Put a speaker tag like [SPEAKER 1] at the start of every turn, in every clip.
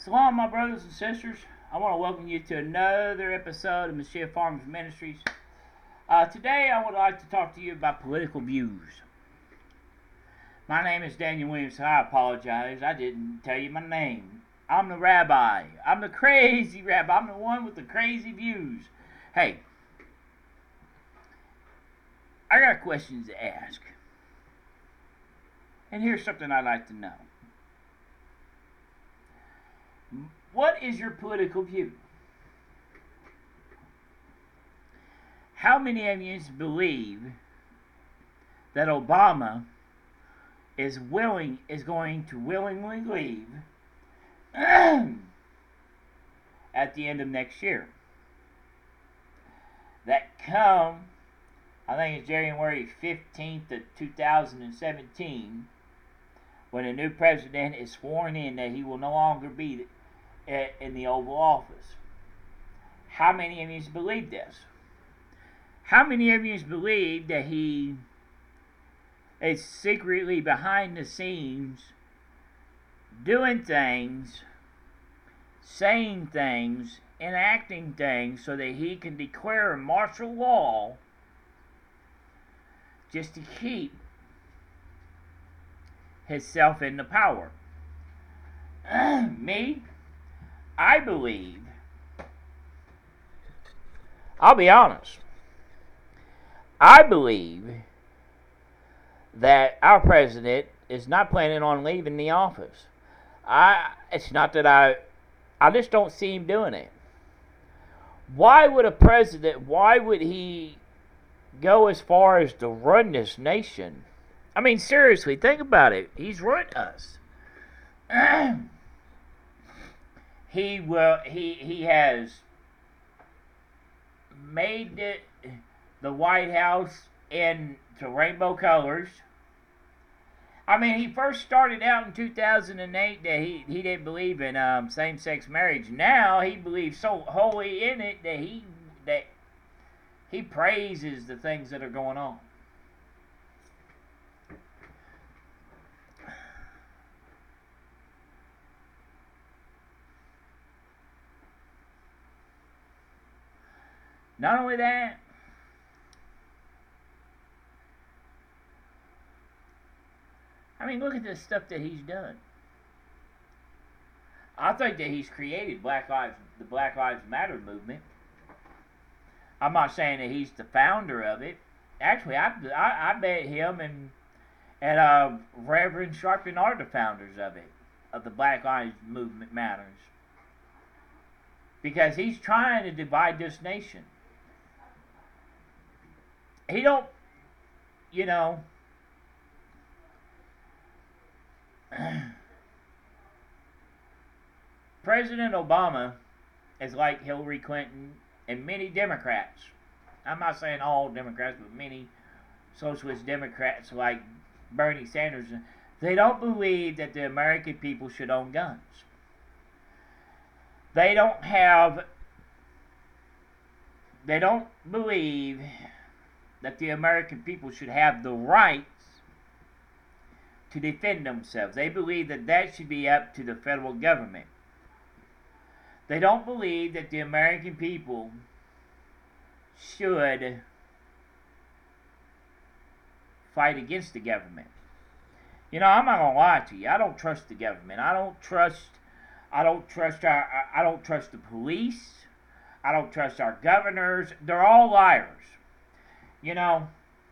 [SPEAKER 1] Shalom, my brothers and sisters. I want to welcome you to another episode of Mashiach Farmers Ministries. Today, I would like to talk to you about political views. My name is Daniel Williams. I apologize. I didn't tell you my name. I'm the rabbi. I'm the crazy rabbi. I'm the one with the crazy views. Hey, I got questions to ask. And here's something I'd like to know. What is your political view? How many of you believe that Obama is going to willingly leave at the end of next year? That come, I think it's January 15th of 2017, when a new president is sworn in that he will no longer be in the Oval Office. How many of you believe this? How many of you believe that he is secretly behind the scenes doing things, saying things, enacting things so that he can declare martial law just to keep himself in the power? Me? I believe, I'll be honest, I believe that our president is not planning on leaving the office. It's not that I just don't see him doing it. Why would he go as far as to run this nation? I mean, seriously, think about it. He's run us. He has made the White House into rainbow colors. I mean, he first started out in 2008 that he didn't believe in same-sex marriage. Now he believes so wholly in it that he praises the things that are going on. Not only that, I mean, look at the stuff that he's done. I think that he's created the Black Lives Matter movement. I'm not saying that he's the founder of it. Actually, I bet him and Reverend Sharpton are the founders of it, of the Black Lives Movement Matters. Because he's trying to divide this nation. He don't, President Obama is like Hillary Clinton and many Democrats. I'm not saying all Democrats, but many socialist Democrats like Bernie Sanders. They don't believe that the American people should own guns. They don't believe that the American people should have the rights to defend themselves. They believe that should be up to the federal government. They don't believe that the American people should fight against the government. I'm not gonna lie to you. I don't trust the government. I don't trust the police. I don't trust our governors. They're all liars.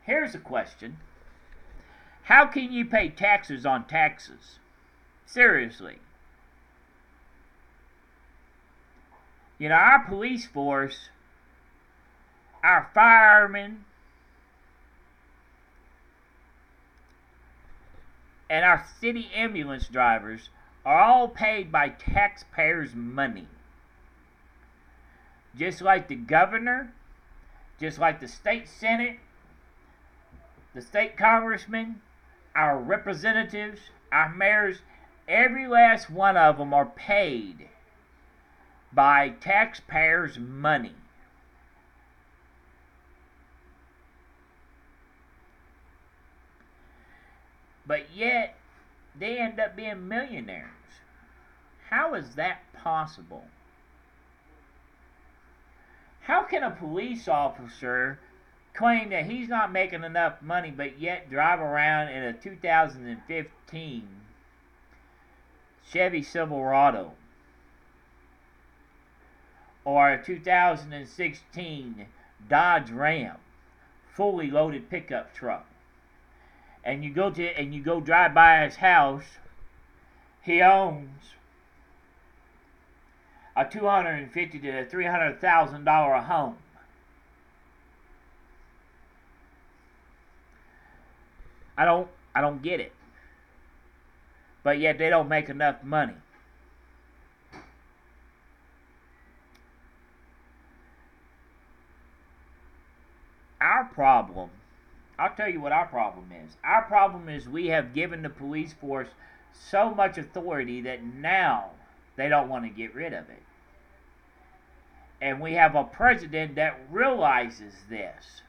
[SPEAKER 1] Here's a question. How can you pay taxes on taxes? Seriously. Our police force, our firemen, and our city ambulance drivers are all paid by taxpayers' money. Just like the governor, just like the state senate, the state congressmen, our representatives, our mayors, every last one of them are paid by taxpayers' money. But yet, they end up being millionaires. How is that possible? How can a police officer claim that he's not making enough money but yet drive around in a 2015 Chevy Silverado or a 2016 Dodge Ram fully loaded pickup truck? And you go drive by his house, he owns a $250,000 to $300,000 home. I don't get it. But yet they don't make enough money. Our problem, I'll tell you what our problem is. Our problem is we have given the police force so much authority that now they don't want to get rid of it. And we have a president that realizes this.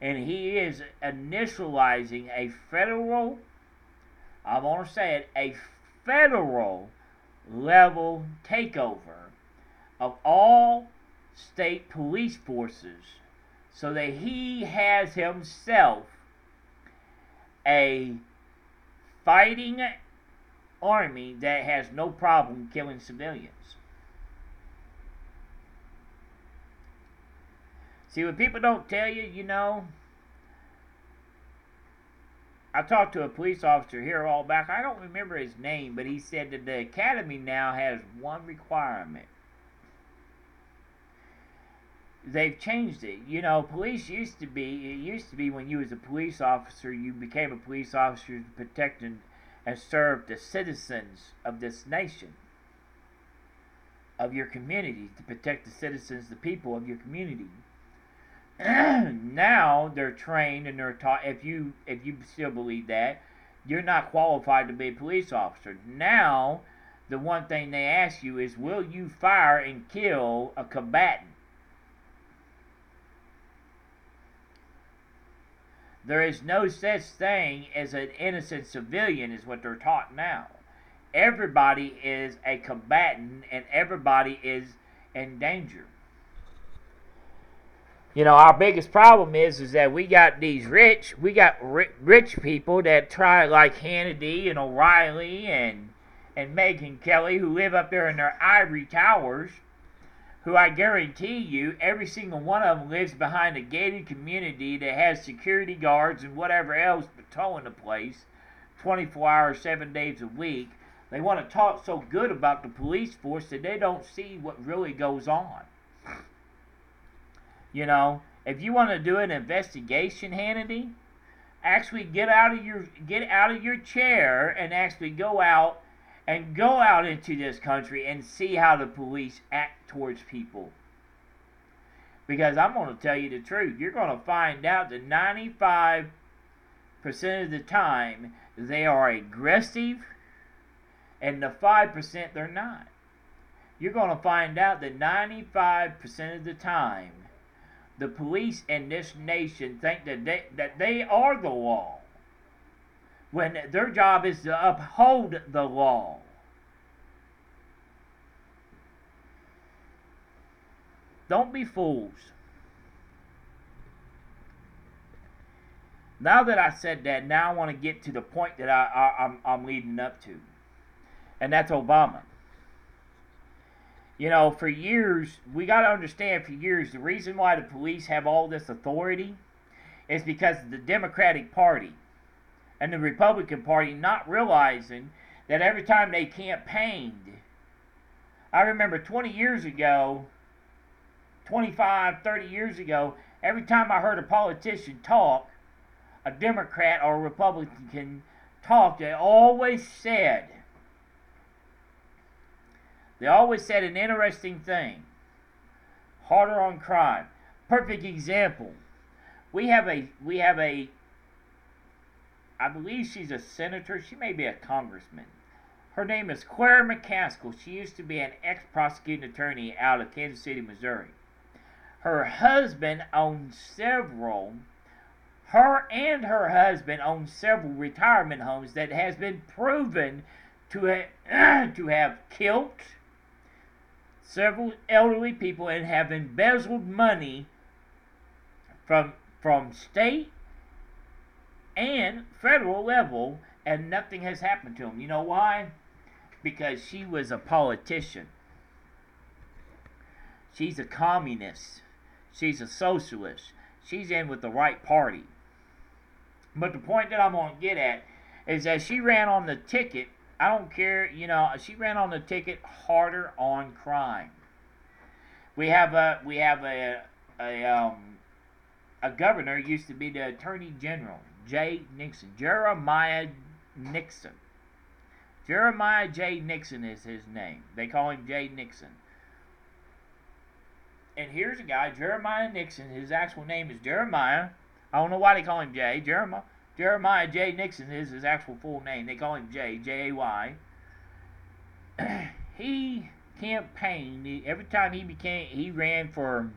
[SPEAKER 1] And he is initializing a federal, I want to say it, a federal level takeover of all state police forces so that he has himself a fighting army that has no problem killing civilians. See, what people don't tell you, I talked to a police officer here a while back. I don't remember his name, but he said that the academy now has one requirement. They've changed it. Police used to be when you was a police officer, you became a police officer to protect and serve the citizens of this nation, of your community, to protect the citizens, the people of your community. Now they're trained and they're taught, if you still believe that, you're not qualified to be a police officer. Now, the one thing they ask you is, will you fire and kill a combatant? There is no such thing as an innocent civilian, is what they're taught now. Everybody is a combatant and everybody is in danger. Our biggest problem is that we got these rich people that try, like Hannity and O'Reilly and Megyn Kelly, who live up there in their ivory towers, who I guarantee you, every single one of them lives behind a gated community that has security guards and whatever else patrolling the place 24 hours, 7 days a week. They want to talk so good about the police force that they don't see what really goes on. If you want to do an investigation, Hannity, actually get out of your chair and actually go out into this country and see how the police act towards people. Because I'm going to tell you the truth. You're going to find out that 95% of the time they are aggressive, and the 5% they're not. You're going to find out that 95% of the time the police in this nation think that they are the law, when their job is to uphold the law. Don't be fools. Now that I said that, now I want to get to the point that I'm leading up to, and that's Obama. For years, we got to understand, for years, the reason why the police have all this authority is because of the Democratic Party and the Republican Party not realizing that every time they campaigned, I remember 20 years ago, 25, 30 years ago, every time I heard a politician talk, a Democrat or a Republican talk, they always said an interesting thing. Harder on crime. Perfect example. We have a I believe she's a senator. She may be a congressman. Her name is Claire McCaskill. She used to be an ex-prosecuting attorney out of Kansas City, Missouri. Her and her husband own several retirement homes that has been proven to have killed several elderly people and have embezzled money from state and federal level, and nothing has happened to them. You know why? Because she was a politician. She's a communist. She's a socialist. She's in with the right party. But the point that I'm going to get at is that she ran on the ticket. I don't care, she ran on the ticket harder on crime. We have a governor, used to be the Attorney General, Jeremiah Nixon. Jeremiah J. Nixon is his name. They call him J. Nixon. And here's a guy, Jeremiah Nixon. His actual name is Jeremiah. I don't know why they call him J. Jeremiah J. Nixon is his actual full name. They call him J. J-A-Y. He campaigned every time he ran for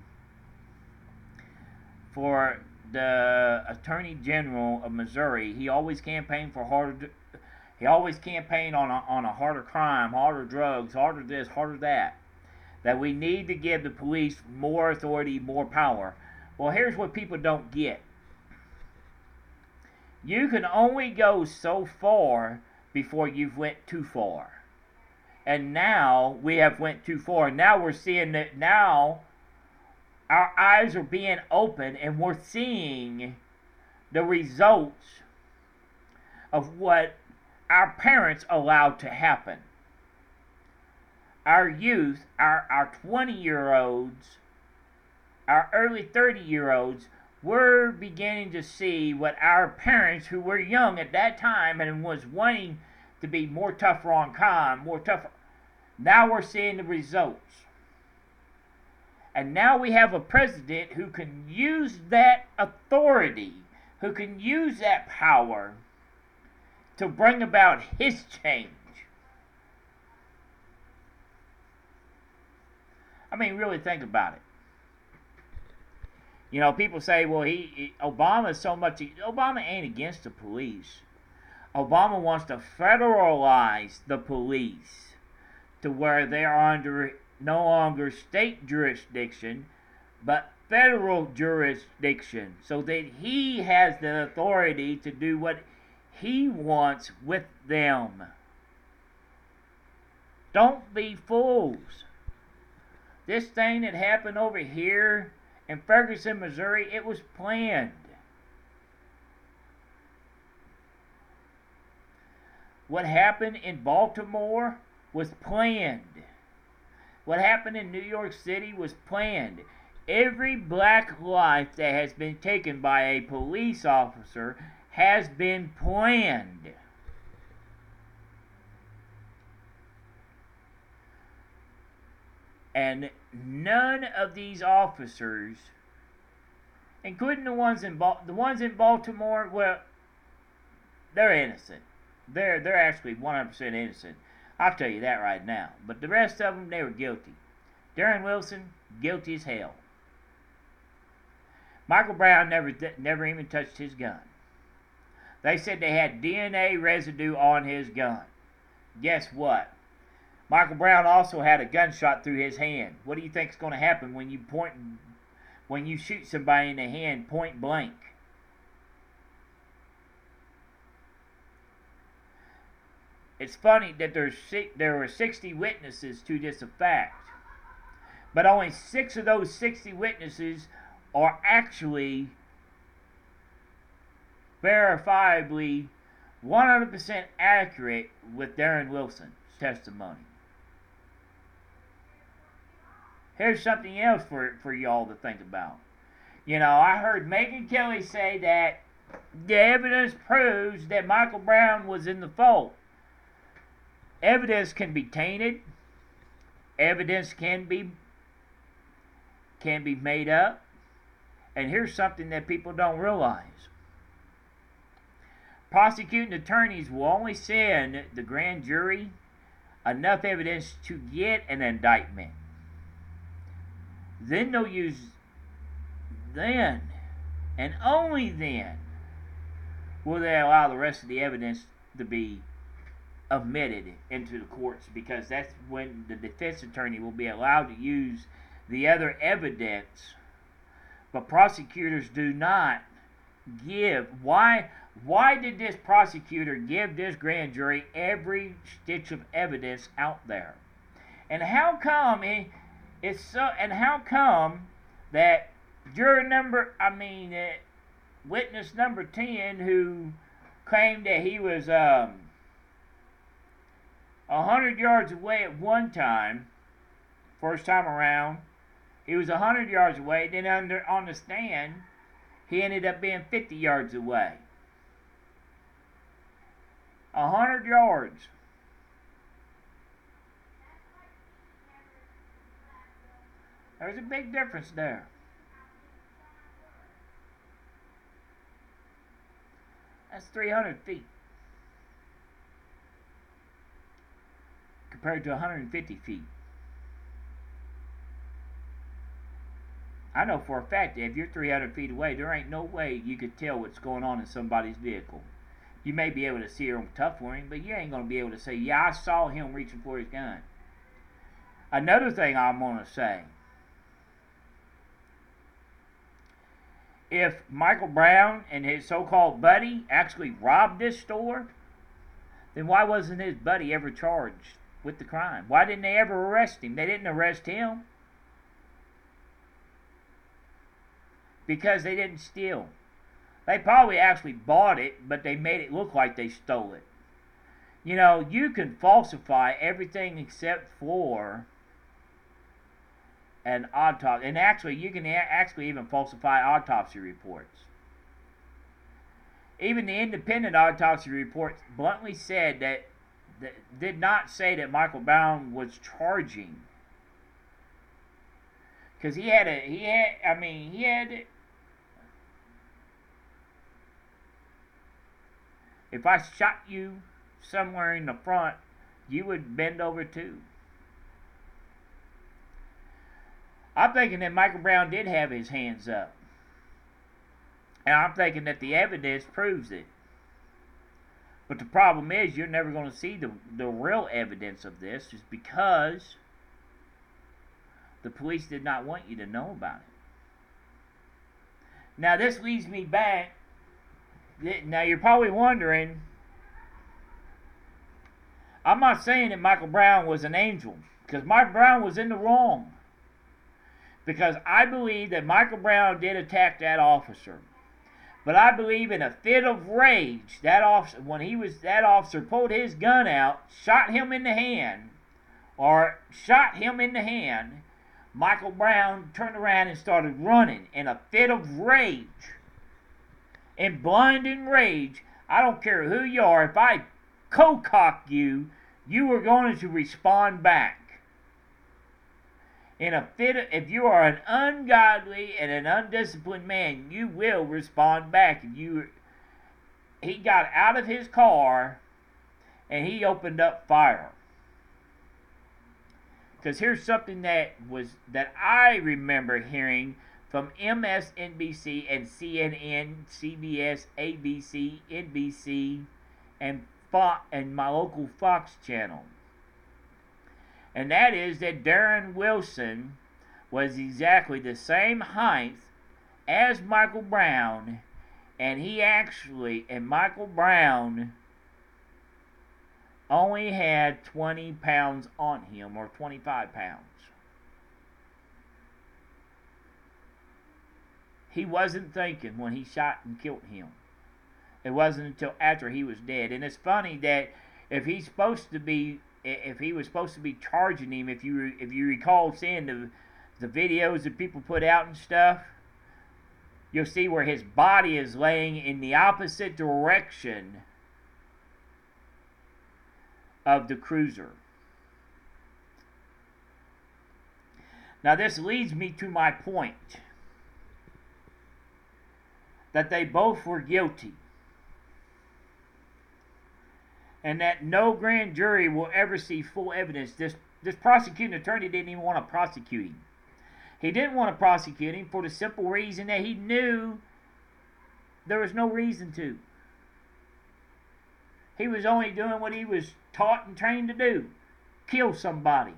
[SPEAKER 1] the Attorney General of Missouri. He always campaigned on a harder crime, harder drugs, harder this, harder that. That we need to give the police more authority, more power. Well, here's what people don't get. You can only go so far before you've went too far. And now we have went too far. Now we're seeing that now our eyes are being opened and we're seeing the results of what our parents allowed to happen. Our youth, our 20-year-olds, our early 30-year-olds, we're beginning to see what our parents, who were young at that time and was wanting to be more tougher on crime, more tougher, now we're seeing the results. And now we have a president who can use that authority, who can use that power to bring about his change. I mean, really think about it. People say, well, Obama is so much. Obama ain't against the police. Obama wants to federalize the police to where they are under no longer state jurisdiction, but federal jurisdiction, so that he has the authority to do what he wants with them. Don't be fools. This thing that happened over here in Ferguson, Missouri, it was planned. What happened in Baltimore was planned. What happened in New York City was planned. Every black life that has been taken by a police officer has been planned. And none of these officers, including the ones in Baltimore, well, they're innocent. They're actually 100% innocent. I'll tell you that right now. But the rest of them, they were guilty. Darren Wilson, guilty as hell. Michael Brown never even touched his gun. They said they had DNA residue on his gun. Guess what? Michael Brown also had a gunshot through his hand. What do you think is going to happen when you shoot somebody in the hand point blank? It's funny that there were 60 witnesses to this fact, but only 6 of those 60 witnesses are actually verifiably 100% accurate with Darren Wilson's testimony. Here's something else for y'all to think about. I heard Megyn Kelly say that the evidence proves that Michael Brown was in the fault. Evidence can be tainted. Evidence can be made up. And here's something that people don't realize. Prosecuting attorneys will only send the grand jury enough evidence to get an indictment. Then they'll use, then, and only then, will they allow the rest of the evidence to be admitted into the courts, because that's when the defense attorney will be allowed to use the other evidence. But prosecutors do not give. Why did this prosecutor give this grand jury every stitch of evidence out there? And how come it's so? And how come that witness number 10, who claimed that he was 100 yards away at one time, first time around, he was 100 yards away. Then on the stand, he ended up being 50 yards away. 100 yards. There's a big difference there. That's 300 feet compared to 150 feet. I know for a fact that if you're 300 feet away, there ain't no way you could tell what's going on in somebody's vehicle. You may be able to see her tough for him, but you ain't going to be able to say, yeah, I saw him reaching for his gun. Another thing I'm going to say, if Michael Brown and his so-called buddy actually robbed this store, then why wasn't his buddy ever charged with the crime? Why didn't they ever arrest him? They didn't arrest him because they didn't steal. They probably actually bought it, but they made it look like they stole it. You know, you can falsify everything except for an autopsy. And actually, you can actually even falsify autopsy reports. Even the independent autopsy reports bluntly said that did not say that Michael Brown was charging. Because he had if I shot you somewhere in the front, you would bend over too. I'm thinking that Michael Brown did have his hands up. And I'm thinking that the evidence proves it. But the problem is, you're never going to see the real evidence of this, just because the police did not want you to know about it. Now, this leads me back. Now, you're probably wondering, I'm not saying that Michael Brown was an angel, because Michael Brown was in the wrong. Because I believe that Michael Brown did attack that officer. But I believe in a fit of rage, that officer pulled his gun out, shot him in the hand, Michael Brown turned around and started running in a fit of rage. In blinding rage, I don't care who you are, if I co-cock you, you are going to respond back. If you are an ungodly and an undisciplined man, you will respond back. He got out of his car and he opened up fire. Because here's something that I remember hearing from MSNBC and CNN, CBS, ABC, NBC, and my local Fox channel. And that is that Darren Wilson was exactly the same height as Michael Brown, and Michael Brown only had 20 pounds on him, or 25 pounds. He wasn't thinking when he shot and killed him. It wasn't until after he was dead. And it's funny that if he was supposed to be charging him, if you recall seeing the videos that people put out and stuff, you'll see where his body is laying in the opposite direction of the cruiser. Now this leads me to my point, that they both were guilty. And that no grand jury will ever see full evidence. This prosecuting attorney didn't even want to prosecute him. He didn't want to prosecute him for the simple reason that he knew there was no reason to. He was only doing what he was taught and trained to do: kill somebody.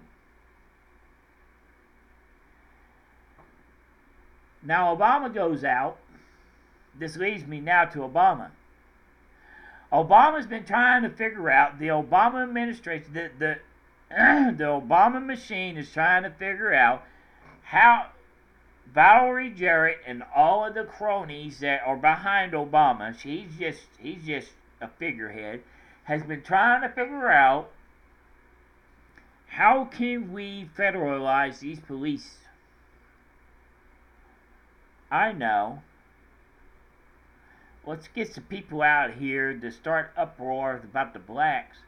[SPEAKER 1] Now Obama goes out. This leads me now to Obama. Obama's been trying to figure out, the Obama administration, the Obama machine is trying to figure out how Valerie Jarrett and all of the cronies that are behind Obama, he's just a figurehead, has been trying to figure out how can we federalize these police. I know. Let's get some people out here to start uproar about the blacks.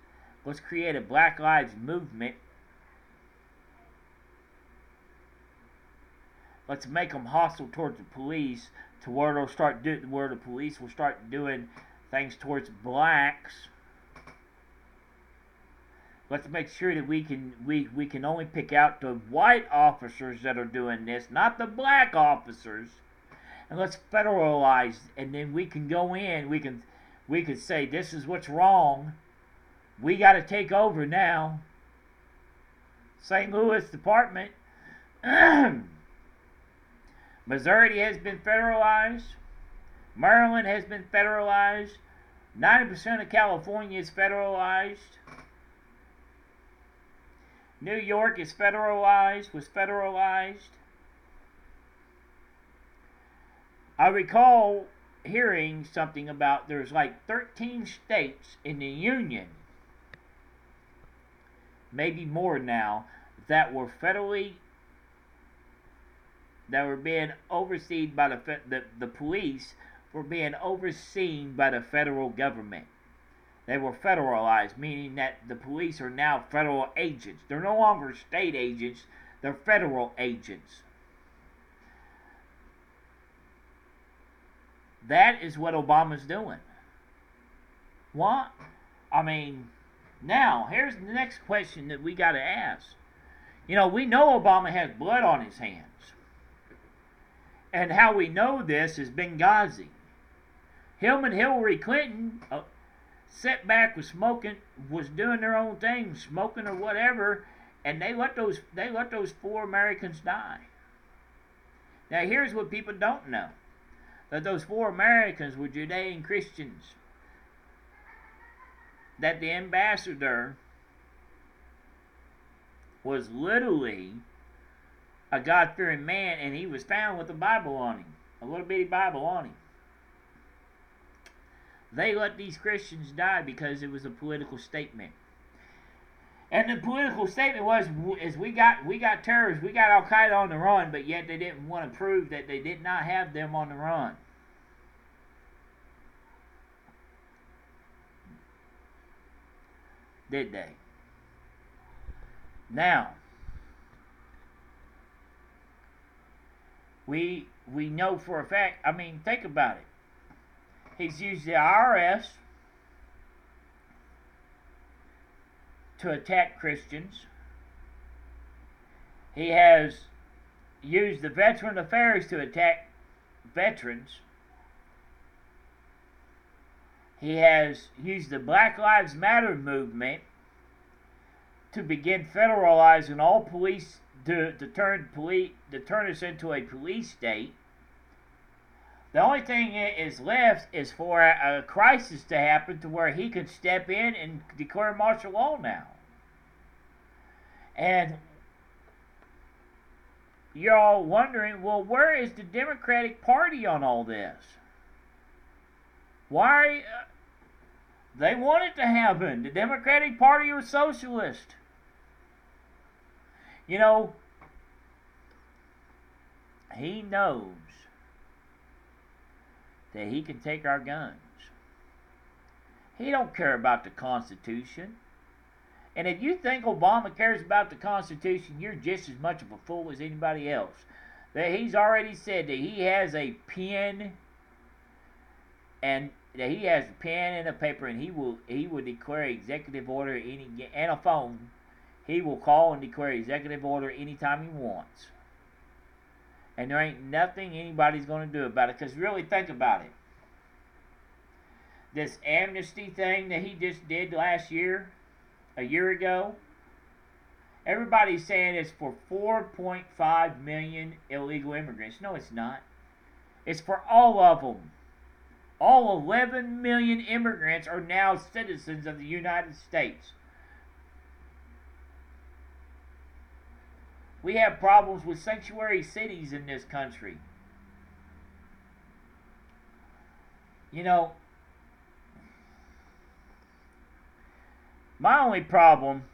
[SPEAKER 1] Let's create a Black Lives movement. Let's make them hostile towards the police, to where where the police will start doing things towards blacks. Let's make sure that we can only pick out the white officers that are doing this, not the black officers. And let's federalize, and then we can go in. We can say, this is what's wrong. We got to take over now. St. Louis Department. Missouri has been federalized. Maryland has been federalized. 90% of California is federalized. New York was federalized. I recall hearing something about there's like 13 states in the Union, maybe more now, that were being overseen by the police were being overseen by the federal government. They were federalized, meaning that the police are now federal agents. They're no longer state agents, they're federal agents. That is what Obama's doing. What? I mean, now, here's the next question that we got to ask. You know, we know Obama has blood on his hands. And how we know this is Benghazi. Him and Hillary Clinton sat back was doing their own thing, smoking or whatever, and they let those 4 Americans die. Now, here's what people don't know. That those 4 Americans were Judean Christians. That the ambassador was literally a God-fearing man, and he was found with a Bible on him, a little bitty Bible on him. They let these Christians die because it was a political statement. And the political statement was, we got terrorists, we got Al-Qaeda on the run, but yet they didn't want to prove that they did not have them on the run. Did they? Now, we know for a fact, I mean, think about it. He's used the IRS to attack Christians. He has used the Veteran Affairs to attack veterans. He has used the Black Lives Matter movement to begin federalizing all police, to turn us into a police state. The only thing that is left is for a crisis to happen to where he can step in and declare martial law now. And you're all wondering, well, where is the Democratic Party on all this? Why? They want it to happen. The Democratic Party are socialist. You know, he knows that he can take our guns. He don't care about the Constitution. And if you think Obama cares about the Constitution, you're just as much of a fool as anybody else. That he's already said that he has a pen and a paper, and he will declare executive order and a phone. He will call and declare executive order anytime he wants. And there ain't nothing anybody's going to do about it. Because really, think about it. this amnesty thing that he just did last year, a year ago, everybody's saying it's for 4.5 million illegal immigrants. No, it's not. It's for all of them. All 11 million immigrants are now citizens of the United States. We have problems with sanctuary cities in this country. You know, my only problem,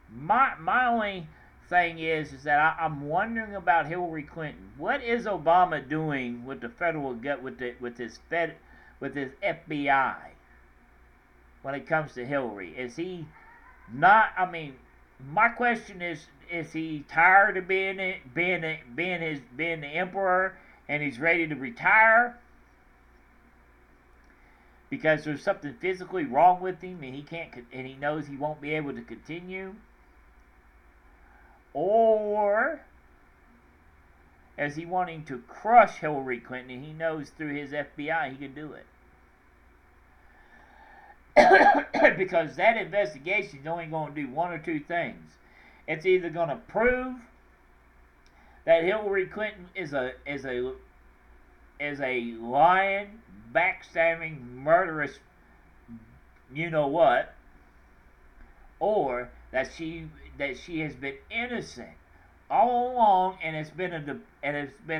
[SPEAKER 1] my only thing is that I'm wondering about Hillary Clinton. What is Obama doing with the federal with his FBI when it comes to Hillary? Is he not? I mean, my question is he tired of being the emperor and he's ready to retire because there's something physically wrong with him and he knows he won't be able to continue? Or is he wanting to crush Hillary Clinton and he knows through his FBI he can do it? Because that investigation is only going to do one or two things. It's either going to prove that Hillary Clinton is a lying, backstabbing, murderous, you know what, or that she has been innocent all along, and it's been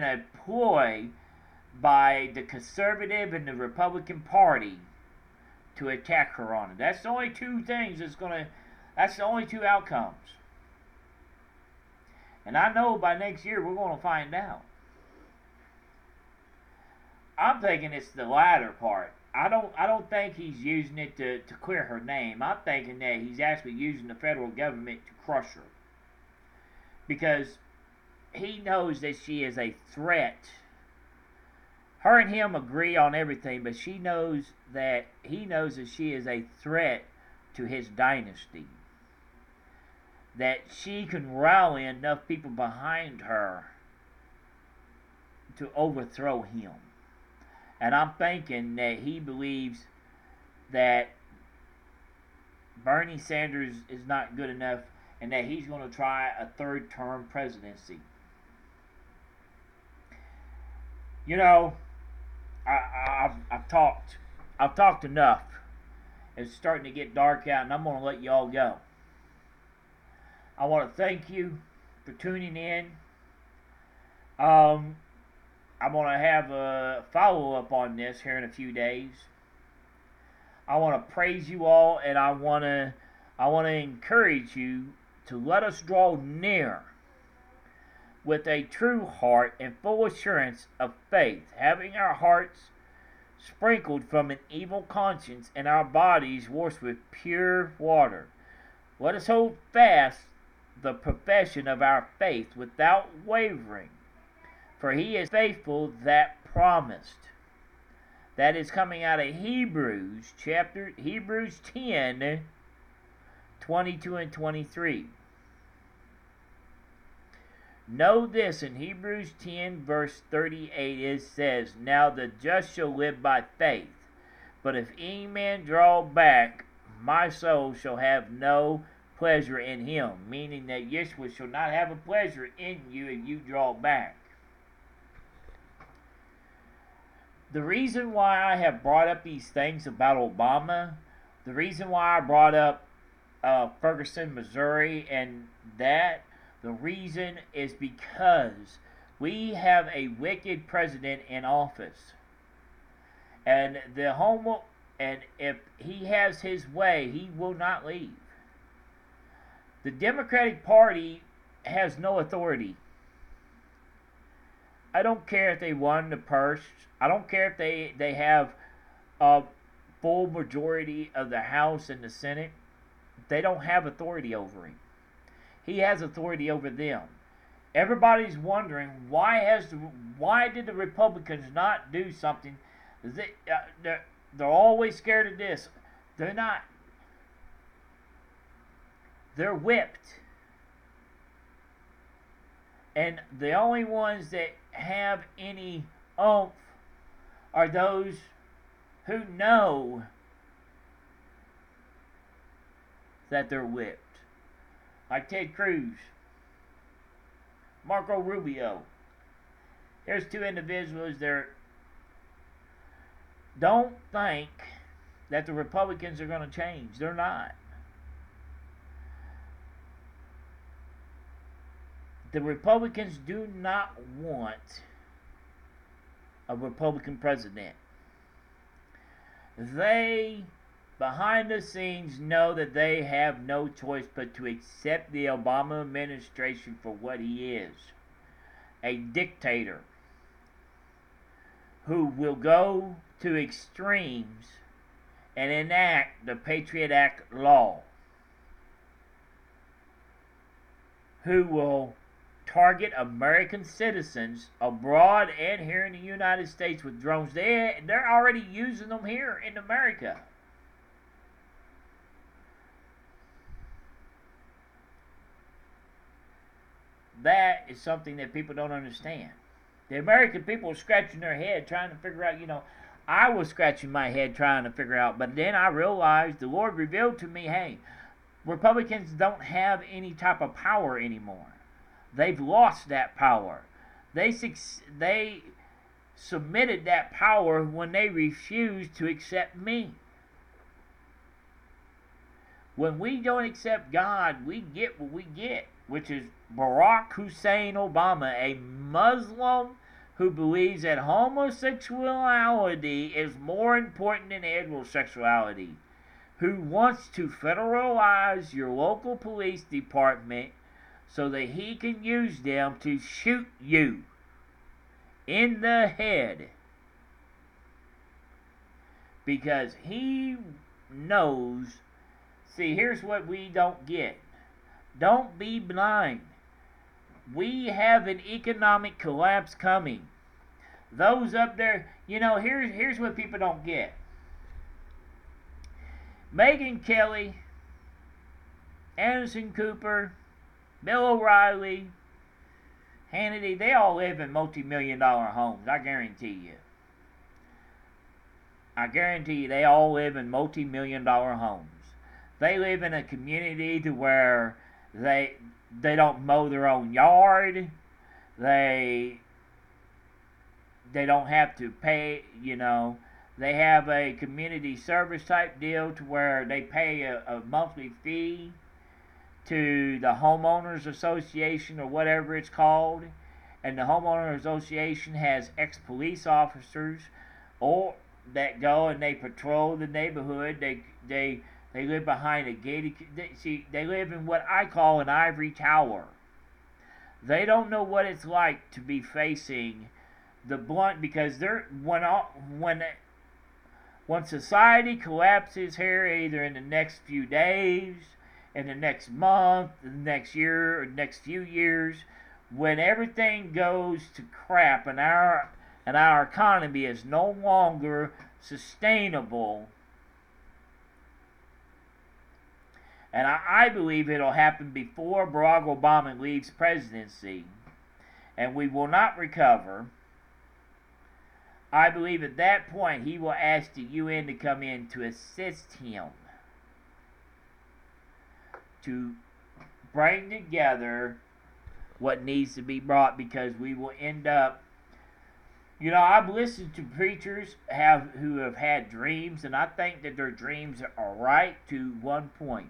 [SPEAKER 1] a ploy by the conservative and the Republican Party to attack her on it. That's the only two things that's the only two outcomes. And I know by next year we're going to find out. I'm thinking it's the latter part. I don't think he's using it to clear her name. I'm thinking that he's actually using the federal government to crush her. Because he knows that she is a threat. Her and him agree on everything, but he knows that she is a threat to his dynasty. That she can rally enough people behind her to overthrow him. And I'm thinking that he believes that Bernie Sanders is not good enough and that he's going to try a third-term presidency. You know, I've talked enough. It's starting to get dark out, and I'm going to let y'all go. I want to thank you for tuning in. I'm going to have a follow-up on this here in a few days. I want to praise you all, and I want to encourage you to let us draw near with a true heart and full assurance of faith, having our hearts sprinkled from an evil conscience and our bodies washed with pure water. Let us hold fast the profession of our faith without wavering, for he is faithful that promised. That is coming out of Hebrews 10, 22 and 23. Know this, in Hebrews 10 verse 38 it says, Now the just shall live by faith, but if any man draw back, my soul shall have no pleasure in him. Meaning that Yeshua shall not have a pleasure in you if you draw back. The reason why I have brought up these things about Obama, the reason why I brought up Ferguson, Missouri, and that, the reason is because we have a wicked president in office. And if he has his way, he will not leave. The Democratic Party has no authority. I don't care if they won the purse. I don't care if they have a full majority of the House and the Senate. They don't have authority over him. He has authority over them. Everybody's wondering why did the Republicans not do something? They're always scared of this. They're not. They're whipped. And the only ones that have any oomph are those who know that they're whipped. Like Ted Cruz, Marco Rubio. There's two individuals that don't think that the Republicans are going to change. They're not. The Republicans do not want a Republican president. They, behind the scenes, know that they have no choice but to accept the Obama administration for what he is. A dictator who will go to extremes and enact the Patriot Act law. Who will target American citizens abroad and here in the United States with drones. They're already using them here in America. That is something that people don't understand. The American people are scratching their head trying to figure out, I was scratching my head trying to figure out, but then I realized the Lord revealed to me, hey, Republicans don't have any type of power anymore. They've lost that power. They submitted that power when they refused to accept me. When we don't accept God, we get what we get, which is Barack Hussein Obama, a Muslim who believes that homosexuality is more important than heterosexuality, who wants to federalize your local police department so that he can use them to shoot you in the head. Because he knows, see, here's what we don't get. Don't be blind. We have an economic collapse coming. Those up there, here's what people don't get. Megyn Kelly, Anderson Cooper, Bill O'Reilly, Hannity, they all live in multi-million-dollar homes. I guarantee you. They all live in multi-million-dollar homes. They live in a community to where they don't mow their own yard. They don't have to pay, They have a community service type deal to where they pay a monthly fee to the homeowners association or whatever it's called, and the homeowner association has ex-police officers or that go and they patrol the neighborhood. They live behind a gated. They live in what I call an ivory tower. They don't know what it's like to be facing the blunt, because when society collapses here, either in the next few days, in the next month, the next year, or next few years, when everything goes to crap and our economy is no longer sustainable, and I believe it'll happen before Barack Obama leaves presidency, and we will not recover. I believe at that point he will ask the UN to come in to assist him to bring together what needs to be brought, because we will end up, I've listened to preachers who have had dreams, and I think that their dreams are right to one point.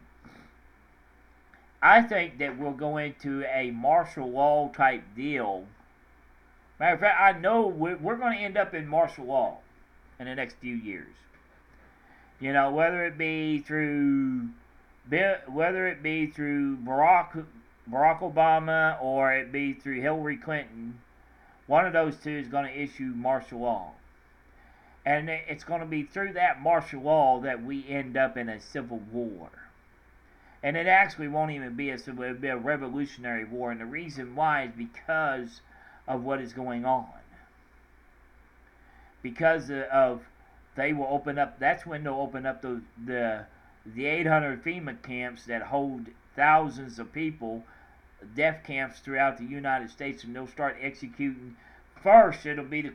[SPEAKER 1] I think that we'll go into a martial law type deal. Matter of fact, I know we're going to end up in martial law in the next few years. Whether it be through Barack Obama or it be through Hillary Clinton, one of those two is going to issue martial law. And it's going to be through that martial law that we end up in a civil war. And it actually won't even be a civil, it'll be a revolutionary war. And the reason why is because of what is going on. Because of, they will open up, that's when they'll open up the 800 FEMA camps that hold thousands of people, death camps throughout the United States, and they'll start executing. First it'll be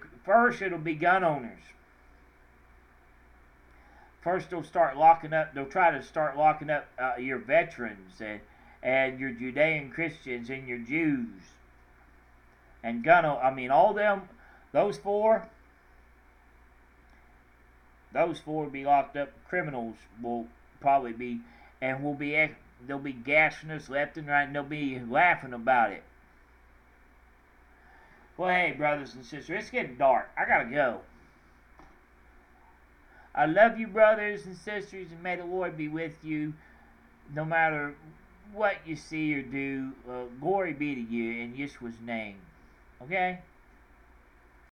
[SPEAKER 1] gun owners. first they'll start locking up. They'll try to start locking up your veterans and your Judean Christians and your Jews and I mean, all them. Those four will be locked up. Criminals will probably be, and they'll be gashing us left and right, and they'll be laughing about it. Well, hey, brothers and sisters, it's getting dark. I gotta go. I love you, brothers and sisters, and may the Lord be with you, no matter what you see or do. Glory be to you in Yeshua's name. Okay?